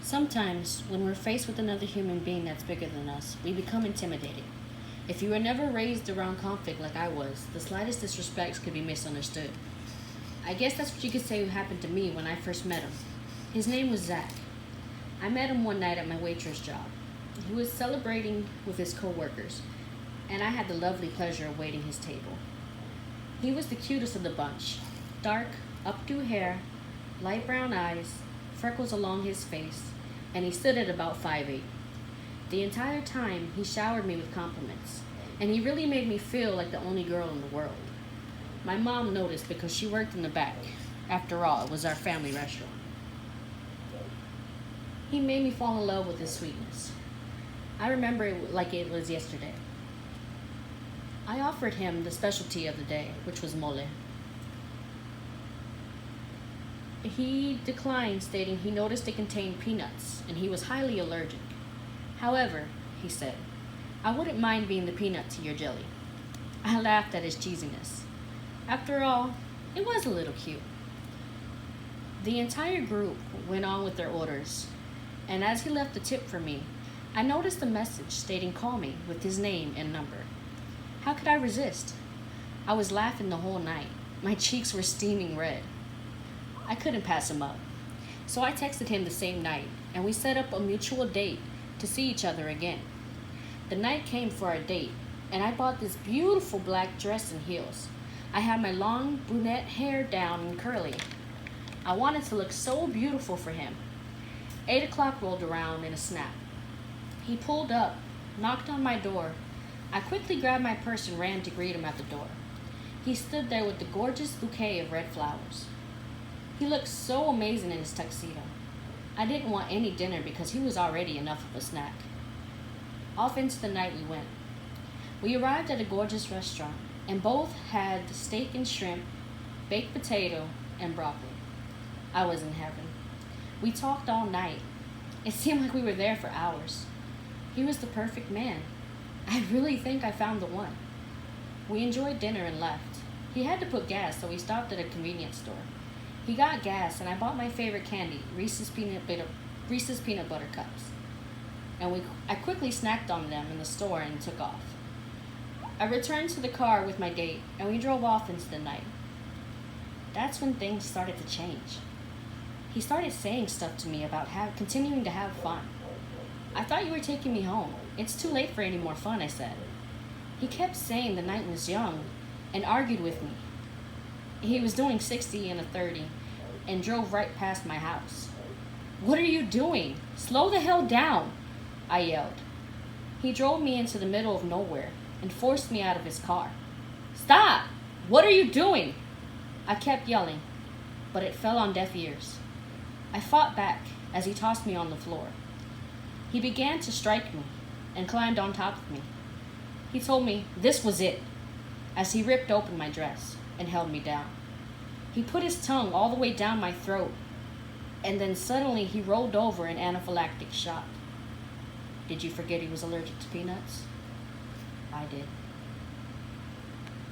Sometimes, when we're faced with another human being that's bigger than us, we become intimidated. If you were never raised around conflict like I was, the slightest disrespects could be misunderstood. I guess that's what you could say happened to me when I first met him. His name was Zach. I met him one night at my waitress job. He was celebrating with his coworkers, and I had the lovely pleasure of waiting his table. He was the cutest of the bunch. Dark, updo hair, light brown eyes, freckles along his face, and he stood at about 5'8". The entire time, he showered me with compliments, and he really made me feel like the only girl in the world. My mom noticed because she worked in the back. After all, it was our family restaurant. He made me fall in love with his sweetness. I remember it like it was yesterday. I offered him the specialty of the day, which was mole. He declined, stating he noticed it contained peanuts, and he was highly allergic. However, he said, I wouldn't mind being the peanut to your jelly. I laughed at his cheesiness. After all, it was a little cute. The entire group went on with their orders, and as he left a tip for me, I noticed a message stating call me with his name and number. How could I resist? I was laughing the whole night. My cheeks were steaming red. I couldn't pass him up. So I texted him the same night, and we set up a mutual date to see each other again. The night came for our date, and I bought this beautiful black dress and heels. I had my long brunette hair down and curly. I wanted to look so beautiful for him. 8 o'clock rolled around in a snap. He pulled up, knocked on my door. I quickly grabbed my purse and ran to greet him at the door. He stood there with the gorgeous bouquet of red flowers. He looked so amazing in his tuxedo. I didn't want any dinner because he was already enough of a snack. Off into the night we went. We arrived at a gorgeous restaurant, and both had steak and shrimp, baked potato, and broccoli. I was in heaven. We talked all night. It seemed like we were there for hours. He was the perfect man. I really think I found the one. We enjoyed dinner and left. He had to put gas, so we stopped at a convenience store. He got gas, and I bought my favorite candy, Reese's peanut butter cups. I quickly snacked on them in the store and took off. I returned to the car with my date, and we drove off into the night. That's when things started to change. He started saying stuff to me about continuing to have fun. I thought you were taking me home. It's too late for any more fun, I said. He kept saying the night was young and argued with me. He was doing 60 and a 30 and drove right past my house. What are you doing? Slow the hell down, I yelled. He drove me into the middle of nowhere and forced me out of his car. Stop! What are you doing? I kept yelling, but it fell on deaf ears. I fought back as he tossed me on the floor. He began to strike me and climbed on top of me. He told me this was it as he ripped open my dress and held me down. He put his tongue all the way down my throat, and then suddenly he rolled over in anaphylactic shock. Did you forget he was allergic to peanuts? I did.